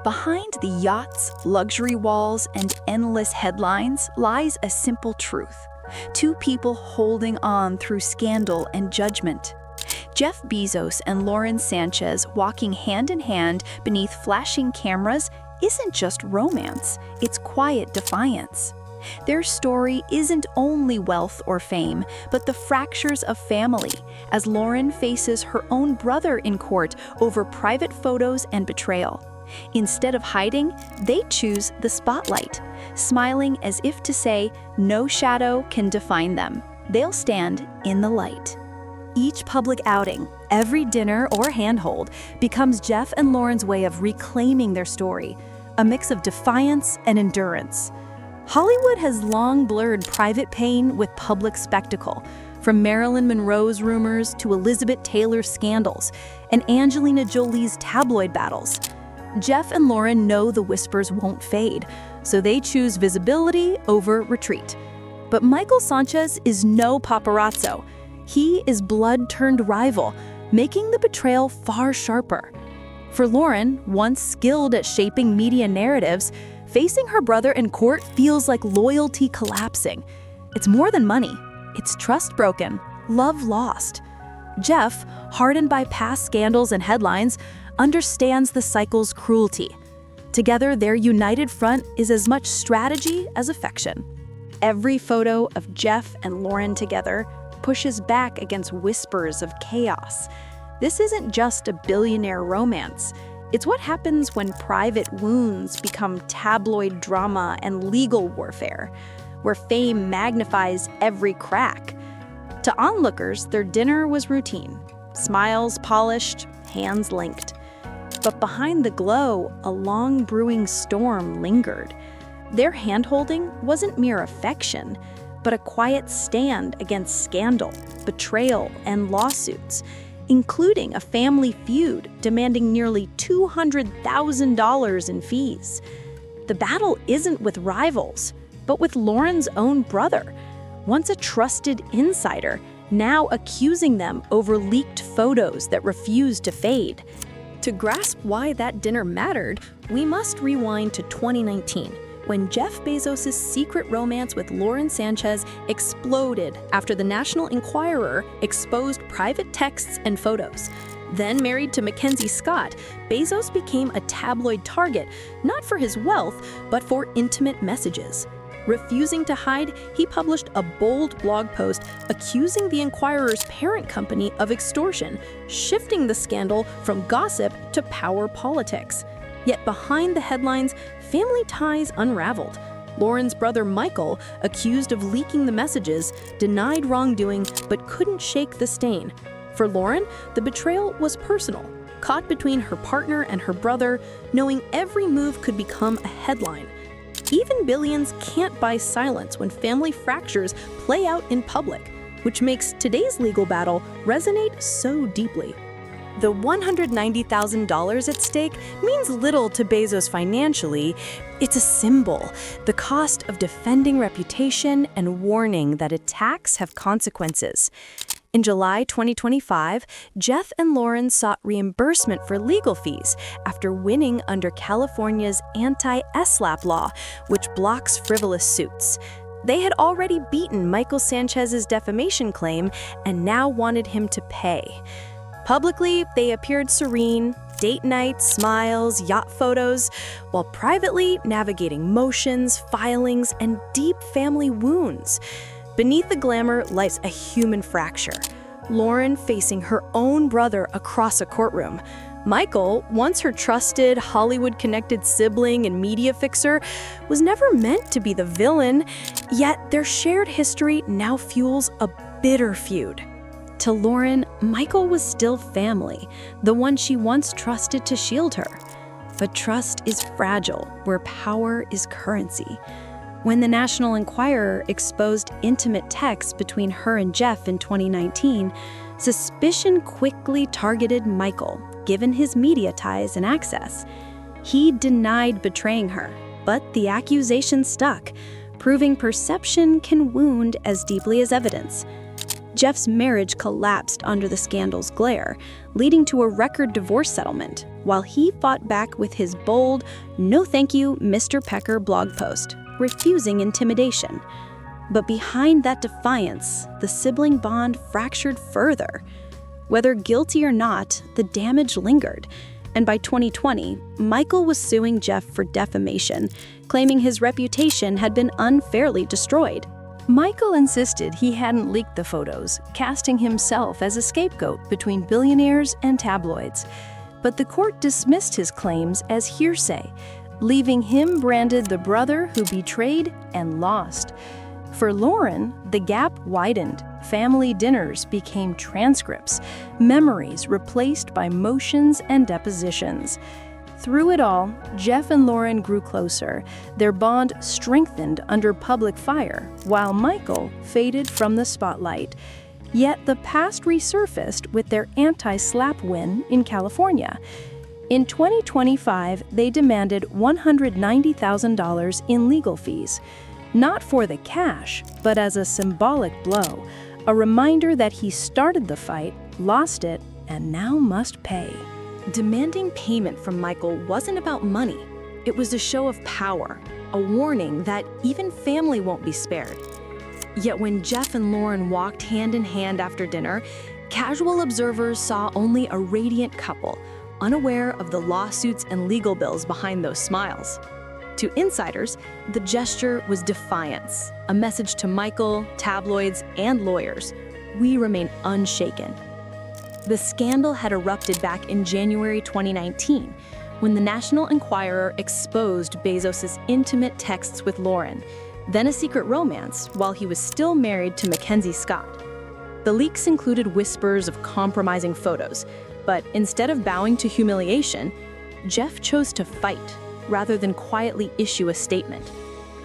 Behind the yachts, luxury walls, and endless headlines lies a simple truth. Two people holding on through scandal and judgment. Jeff Bezos and Lauren Sanchez walking hand in hand beneath flashing cameras isn't just romance, it's quiet defiance. Their story isn't only wealth or fame, but the fractures of family, as Lauren faces her own brother in court over private photos and betrayal. Instead of hiding, they choose the spotlight, smiling as if to say, no shadow can define them. They'll stand in the light. Each public outing, every dinner or handhold, becomes Jeff and Lauren's way of reclaiming their story, a mix of defiance and endurance. Hollywood has long blurred private pain with public spectacle, from Marilyn Monroe's rumors to Elizabeth Taylor's scandals and Angelina Jolie's tabloid battles. Jeff and Lauren know the whispers won't fade, so they choose visibility over retreat. But Michael Sanchez is no paparazzo. He is blood-turned rival, making the betrayal far sharper. For Lauren, once skilled at shaping media narratives, facing her brother in court feels like loyalty collapsing. It's more than money. It's trust broken, love lost. Jeff, hardened by past scandals and headlines, understands the cycle's cruelty. Together, their united front is as much strategy as affection. Every photo of Jeff and Lauren together pushes back against whispers of chaos. This isn't just a billionaire romance. It's what happens when private wounds become tabloid drama and legal warfare, where fame magnifies every crack. To onlookers, their dinner was routine. Smiles polished, hands linked. But behind the glow, a long brewing storm lingered. Their handholding wasn't mere affection, but a quiet stand against scandal, betrayal, and lawsuits, including a family feud demanding nearly $200,000 in fees. The battle isn't with rivals, but with Lauren's own brother, once a trusted insider, now accusing them over leaked photos that refused to fade. To grasp why that dinner mattered, we must rewind to 2019, when Jeff Bezos' secret romance with Lauren Sanchez exploded after the National Enquirer exposed private texts and photos. Then married to McKenzie Scott, Bezos became a tabloid target, not for his wealth, but for intimate messages. Refusing to hide, he published a bold blog post accusing the Enquirer's parent company of extortion, shifting the scandal from gossip to power politics. Yet behind the headlines, family ties unraveled. Lauren's brother Michael, accused of leaking the messages, denied wrongdoing but couldn't shake the stain. For Lauren, the betrayal was personal, caught between her partner and her brother, knowing every move could become a headline. Even billions can't buy silence when family fractures play out in public, which makes today's legal battle resonate so deeply. The $190,000 at stake means little to Bezos financially. It's a symbol, the cost of defending reputation and warning that attacks have consequences. In July 2025, Jeff and Lauren sought reimbursement for legal fees after winning under California's anti-SLAPP law, which blocks frivolous suits. They had already beaten Michael Sanchez's defamation claim and now wanted him to pay. Publicly, they appeared serene, date nights, smiles, yacht photos, while privately navigating motions, filings, and deep family wounds. Beneath the glamour lies a human fracture. Lauren facing her own brother across a courtroom. Michael, once her trusted, Hollywood-connected sibling and media fixer, was never meant to be the villain, yet their shared history now fuels a bitter feud. To Lauren, Michael was still family, the one she once trusted to shield her. But trust is fragile, where power is currency. When the National Enquirer exposed intimate texts between her and Jeff in 2019, suspicion quickly targeted Michael, given his media ties and access. He denied betraying her, but the accusation stuck, proving perception can wound as deeply as evidence. Jeff's marriage collapsed under the scandal's glare, leading to a record divorce settlement, while he fought back with his bold, "No thank you, Mr. Pecker" blog post, refusing intimidation. But behind that defiance, the sibling bond fractured further. Whether guilty or not, the damage lingered, and by 2020, Michael was suing Jeff for defamation, claiming his reputation had been unfairly destroyed. Michael insisted he hadn't leaked the photos, casting himself as a scapegoat between billionaires and tabloids. But the court dismissed his claims as hearsay, leaving him branded the brother who betrayed and lost. For Lauren, the gap widened. Family dinners became transcripts, memories replaced by motions and depositions. Through it all, Jeff and Lauren grew closer, their bond strengthened under public fire, while Michael faded from the spotlight. Yet the past resurfaced with their anti-SLAPP win in California. In 2025, they demanded $190,000 in legal fees, not for the cash, but as a symbolic blow, a reminder that he started the fight, lost it, and now must pay. Demanding payment from Michael wasn't about money. It was a show of power, a warning that even family won't be spared. Yet when Jeff and Lauren walked hand in hand after dinner, casual observers saw only a radiant couple, unaware of the lawsuits and legal bills behind those smiles. To insiders, the gesture was defiance, a message to Michael, tabloids, and lawyers. We remain unshaken. The scandal had erupted back in January 2019, when the National Enquirer exposed Bezos' intimate texts with Lauren, then a secret romance while he was still married to McKenzie Scott. The leaks included whispers of compromising photos, but instead of bowing to humiliation, Jeff chose to fight rather than quietly issue a statement.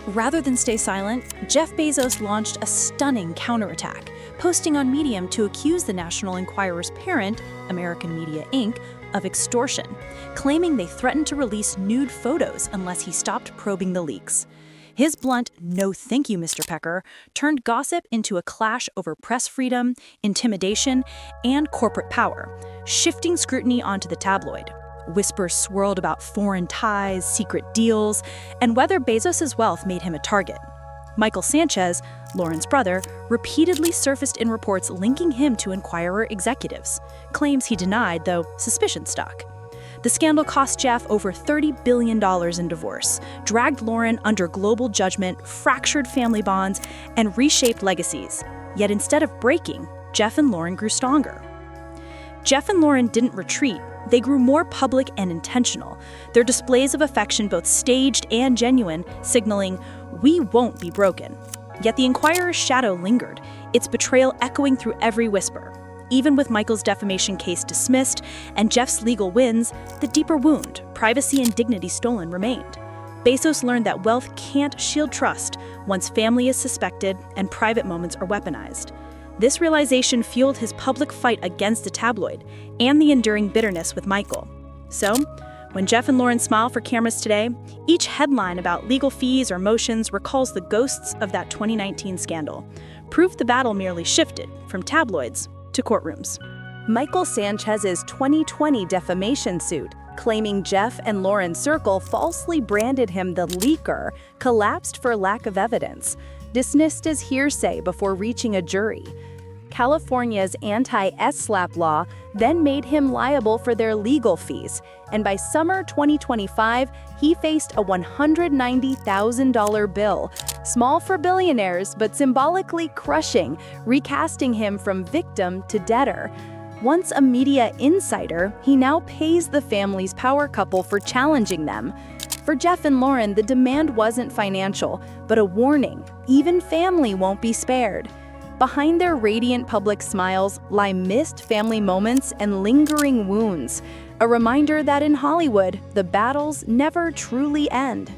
Rather than stay silent, Jeff Bezos launched a stunning counterattack, posting on Medium to accuse the National Enquirer's parent, American Media Inc., of extortion, claiming they threatened to release nude photos unless he stopped probing the leaks. His blunt, "No thank you, Mr. Pecker," turned gossip into a clash over press freedom, intimidation, and corporate power, shifting scrutiny onto the tabloid. Whispers swirled about foreign ties, secret deals, and whether Bezos' wealth made him a target. Michael Sanchez, Lauren's brother, repeatedly surfaced in reports linking him to Enquirer executives, claims he denied, though suspicion stuck. The scandal cost Jeff over $30 billion in divorce, dragged Lauren under global judgment, fractured family bonds, and reshaped legacies. Yet instead of breaking, Jeff and Lauren grew stronger. Jeff and Lauren didn't retreat. They grew more public and intentional, their displays of affection both staged and genuine, signaling, "We won't be broken." Yet the Enquirer's shadow lingered, its betrayal echoing through every whisper. Even with Michael's defamation case dismissed and Jeff's legal wins, the deeper wound, privacy and dignity stolen, remained. Bezos learned that wealth can't shield trust once family is suspected and private moments are weaponized. This realization fueled his public fight against the tabloid and the enduring bitterness with Michael. So, when Jeff and Lauren smile for cameras today, each headline about legal fees or motions recalls the ghosts of that 2019 scandal, proof the battle merely shifted from tabloids to courtrooms. Michael Sanchez's 2020 defamation suit, claiming Jeff and Lauren Circle falsely branded him the leaker, collapsed for lack of evidence, dismissed as hearsay before reaching a jury. California's anti-SLAPP law then made him liable for their legal fees, and by summer 2025, he faced a $190,000 bill, small for billionaires but symbolically crushing, recasting him from victim to debtor. Once a media insider, he now pays the family's power couple for challenging them. For Jeff and Lauren, the demand wasn't financial, but a warning: even family won't be spared. Behind their radiant public smiles lie missed family moments and lingering wounds, a reminder that in Hollywood, the battles never truly end.